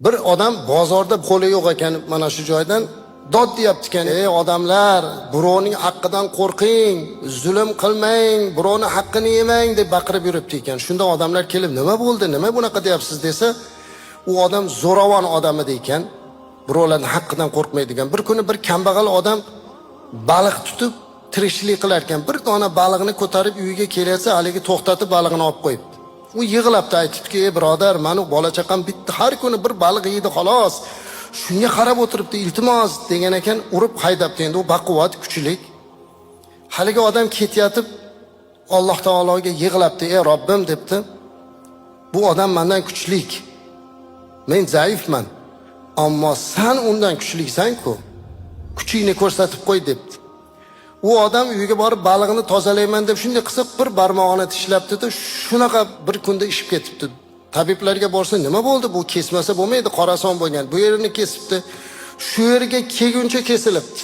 Bir odam bozorda qo'li yo'q ekan, mana shu joydan dod deyapti ekan. Ey odamlar, birovning haqqidan qo'rqing, zulm qilmang, birovning haqqini yemang deb baqirib yuribdi ekan. Shunda odamlar kelib, nima bo'ldi, nima bunaqa deyapsiz desa, u odam zo'ravon odam edi ekan, birovlarning haqqidan qo'rqmaydigan. Bir kuni bir kambag'al odam baliq tutib tirikchilik qilar ekan. Bir dona baliqni ko'tarib uyiga kelsa, haligi to'xtatib balig'ini olib qo'yibdi. U yig'labdi, aytibdi, "Ey birodar, meni bola chaqam bitta, har kuni bir baliq yeydi xolos. Shunga qarab o'tiribdi, iltimos" degan ekan, urib haydabdi. Endi u baquvvat, kuchlik. Haligi odam ketayotib Alloh taologa yig'labdi, "Ey Robbim" debdi. "Bu odam mendan kuchlik. Men zaifman. Ammo sen undan kuchliksan-ku. Kuchingni ko'rsatib qo'y" debdi. U odam uyiga borib baliqni tozalayman deb shunday qilsa bir barmog'ini tishlabdi-da, shunaqa bir kunda ishib ketibdi. Tabiblarga borsa, nima bo'ldi? Bu kesmasa bo'lmaydi, qorason bo'lgan. Bu yerini kesibdi. Shu yerga kelguncha kesilibdi.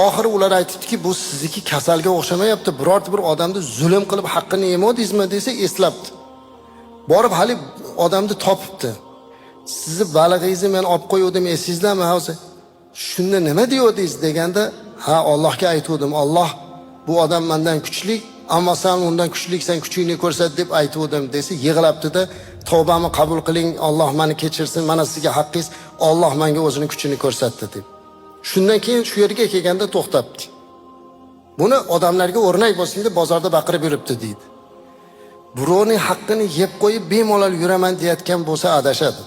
Oxiri ular aytibdiki, bu sizniki kasalga o'xshamayapti. Birorta bir odamni zulm qilib haqqini yemadingizmi desa, eslabdi. Borib hali odamni topibdi. "Sizni balig'ingizni men olib qo'yuvdim, esingizlarmi hozir? Shunda nima deyodingiz?" deganda, "Ha, Allohga aytuvdim. Alloh, bu odam mendan kuchli, ammo sen undan kuchliksan, kuchingni ko'rsat" deb aytuvdim" desa, yig'labdi-da, "Tavbamni qabul qiling, Alloh meni kechirsin, mana sizga haqqingiz, Alloh menga o'zining kuchini ko'rsatdi" deb. Shundan keyin shu yerga kelganda to'xtabdi. Buni odamlarga o'rnak bo'lsin deb bozorda baqirib yuribdi deydi. Birovning haqqini yeb qo'yib bemalol yuraman deyotgan bo'lsa adashadi.